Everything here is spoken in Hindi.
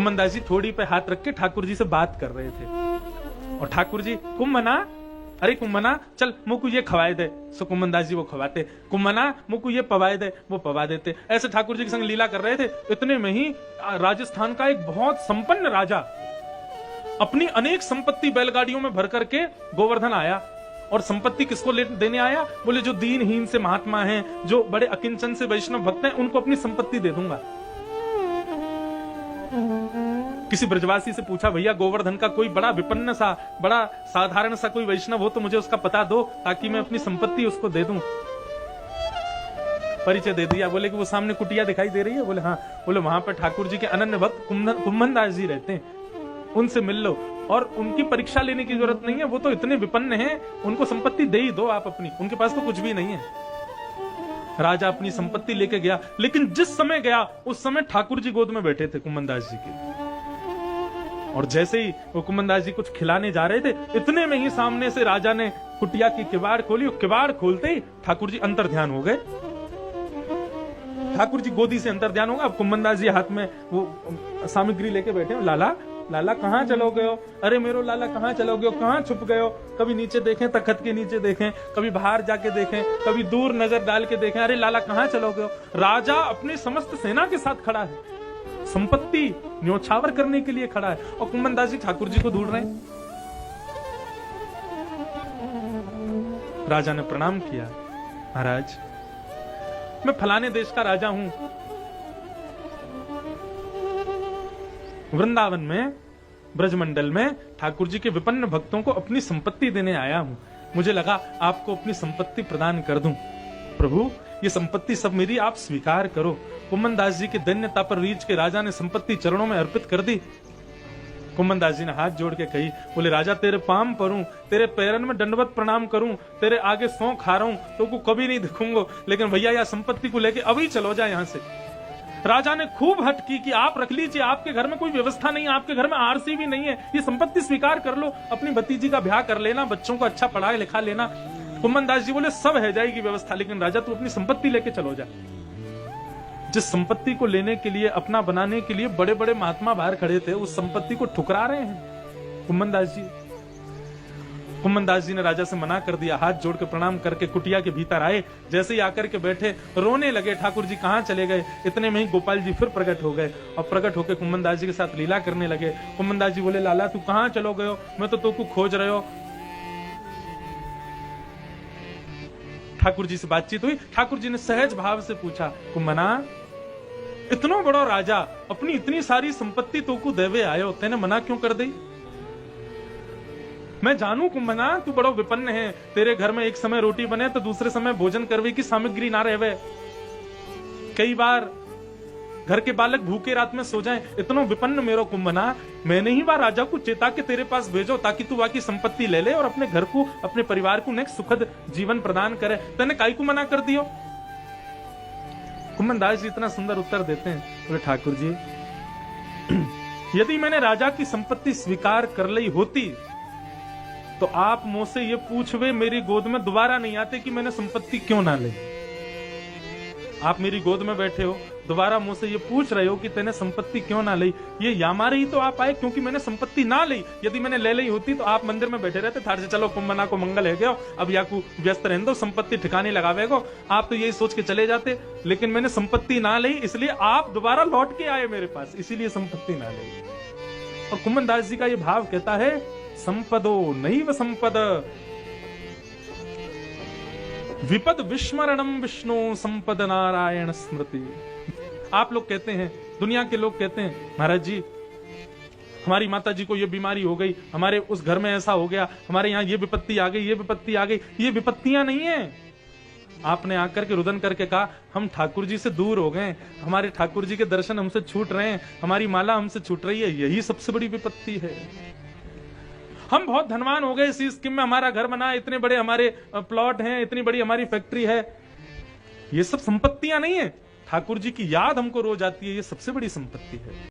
कुम्मनदास जी थोड़ी पे हाथ रख के ठाकुर जी से बात कर रहे थे और ठाकुर जी कुम्मना, अरे कुम्मना चल मुझको ये खवाए दे। सो कुम्मनदास जी वो खवाते, कुम्मना मुझको ये पवाए दे, वो पवा देते। ऐसे ठाकुर जी के संग लीला कर रहे थे। इतने में ही राजस्थान का एक बहुत संपन्न राजा अपनी अनेक संपत्ति बैलगाड़ियों में भर करके गोवर्धन आया। और संपत्ति किसको देने आया? बोले जो दीनहीन से महात्मा हैं, जो बड़े अकिंचन से वैष्णव भक्त हैं, उनको अपनी संपत्ति दे दूंगा। किसी ब्रजवासी से पूछा, भैया गोवर्धन का कोई बड़ा विपन्न सा, बड़ा साधारण सा कोई वैष्णव हो तो मुझे उसका पता दो, ताकि मैं अपनी संपत्ति उसको दे दूं। परिचय दे दिया। बोले कि वो सामने कुटिया दिखाई दे रही है? बोले हाँ। बोले वहां पर ठाकुर जी के अनन्य भक्त कुम्मनदास जी रहते हैं, उनसे मिल लो। और उनकी परीक्षा लेने की जरूरत नहीं है, वो तो इतने विपन्न हैं, उनको संपत्ति दे ही दो आप अपनी, उनके पास तो कुछ भी नहीं है। राजा अपनी संपत्ति लेके गया, लेकिन जिस समय गया उस समय ठाकुर जी गोद में बैठे थे कुम्मनदास जी के। और जैसे ही वो कुम्मनदास जी कुछ खिलाने जा रहे थे, इतने में ही सामने से राजा ने कुटिया की किवाड़ खोली। किवाड़ खोलते ही ठाकुर जी अंतर ध्यान हो गए। ठाकुर जी गोदी से अंतर ध्यान होगा। अब कुम्मनदास जी हाथ में वो सामग्री लेके बैठे। लाला लाला कहाँ चलो गए हो? अरे मेरो लाला कहाँ चलो गए हो? कहाँ छुप गए हो? कभी नीचे देखें, तख्त के नीचे देखें, कभी बाहर जाके देखें, कभी दूर नजर डाल के देखें, अरे लाला कहाँ चलो गए हो? राजा अपनी समस्त सेना के साथ खड़ा है, संपत्ति न्योछावर करने के लिए खड़ा है, और कुम्मनदास जी ठाकुर जी को ढूंढ रहे हैं। राजा ने प्रणाम किया, महाराज मैं फलाने देश का राजा हूं, वृंदावन में ब्रजमंडल में ठाकुर जी के विपन्न भक्तों को अपनी संपत्ति देने आया हूं। मुझे लगा आपको अपनी संपत्ति प्रदान कर दूं। प्रभु ये संपत्ति सब मेरी, आप स्वीकार करो। कुम्मनदास जी की दैन्यता पर रीझ के राजा ने संपत्ति चरणों में अर्पित कर दी। कुम्मनदास जी ने हाथ जोड़ के कही, बोले राजा तेरे पाम परूं, तेरे पैरन में दंडवत प्रणाम करूं, तेरे आगे सौं खा रहा हूं, तो को कभी नहीं दिखूंगा, लेकिन भैया यह संपत्ति को लेके अभी चलो जाए यहां से। राजा ने खूब हट की कि आप रख लीजिए, आपके घर में कोई व्यवस्था नहीं है, आपके घर में आरसी भी नहीं है, ये संपत्ति स्वीकार कर लो, अपनी भतीजी का ब्याह कर लेना, बच्चों को अच्छा पढ़ा लिखा लेना। कुम्मनदास जी बोले सब है जाएगी व्यवस्था, लेकिन राजा तू अपनी संपत्ति लेके चलो जा। जिस संपत्ति को लेने के लिए, अपना बनाने के लिए बड़े बड़े महात्मा बाहर खड़े थे, उस संपत्ति को ठुकरा रहे हैं कुम्मनदास जी। कुम्मनदास जी ने राजा से मना कर दिया। हाथ जोड़ के प्रणाम करके कुटिया के भीतर आए। जैसे ही आकर के बैठे, रोने लगे, ठाकुर जी कहाँ चले गए? इतने में ही गोपाल जी फिर प्रकट हो गए और प्रकट होकर कुम्मनदास जी के साथ लीला करने लगे। कुम्मनदास जी बोले, लाला तू कहाँ चलो गए हो? मैं तो तुमको खोज रहे हो। ठाकुर जी से बातचीत हुई। ठाकुर जी ने सहज भाव से पूछा, कुम्मना इतना बड़ा राजा अपनी इतनी सारी संपत्ति तो को देवे आयो, तेने मना क्यों कर दी? मैं जानू कुम्मना तू बड़ो विपन्न है, तेरे घर में एक समय रोटी बने तो दूसरे समय भोजन करवे की सामग्री ना रहे। कई बार घर के बालक भूखे रात में सो जाएं, इतना विपन्न मेरो कुम्मना, मैंने ही वह राजा को चेता के तेरे पास भेजो ताकि तू वहां की संपत्ति ले ले और अपने घर को, अपने परिवार को एक सुखद जीवन प्रदान करे। तेने काई को मना कर दियो? कुम्मनदास जी इतना सुंदर उत्तर देते हैं, बोले ठाकुर जी यदि मैंने राजा की संपत्ति स्वीकार कर ली होती तो आप मुझसे ये पूछवे मेरी गोद में दोबारा नहीं आते कि मैंने संपत्ति क्यों ना ली। आप मेरी गोद में बैठे हो, दोबारा मुझसे ये पूछ रहे हो कि तेने संपत्ति क्यों ना ली। ये यामारे ही तो आप आए क्योंकि मैंने संपत्ति ना ली। यदि मैंने ले ली होती तो आप मंदिर में बैठे रहते, थार से चलो कुम्मना को मंगल है गया, अब याकू व्यस्त रहने दो, संपत्ति ठिकाने लगावेगो। आप तो यही सोच के चले जाते, लेकिन मैंने संपत्ति ना ली, इसलिए आप दोबारा लौट के आए मेरे पास, इसीलिए संपत्ति ना ली। और कुम्मनदास जी का ये भाव कहता है, संपदो नैव संपद विपद विस्मरणम विष्णु संपद नारायण स्मृति। आप लोग कहते हैं, दुनिया के लोग कहते हैं, महाराज जी हमारी माता जी को ये बीमारी हो गई, हमारे उस घर में ऐसा हो गया, हमारे यहाँ ये विपत्ति आ गई, ये विपत्ति आ गई। ये विपत्तियां नहीं है। आपने आकर के रुदन करके कहा, हम ठाकुर जी से दूर हो गए, हमारे ठाकुर जी के दर्शन हमसे छूट रहे हैं, हमारी माला हमसे छूट रही है, यही सबसे बड़ी विपत्ति है। हम बहुत धनवान हो गए, इसी स्कीम में हमारा घर बना, इतने बड़े हमारे प्लॉट हैं, इतनी बड़ी हमारी फैक्ट्री है। ये सब संपत्तियां नहीं है। ठाकुर जी की याद हमको रोज आती है, ये सबसे बड़ी संपत्ति है।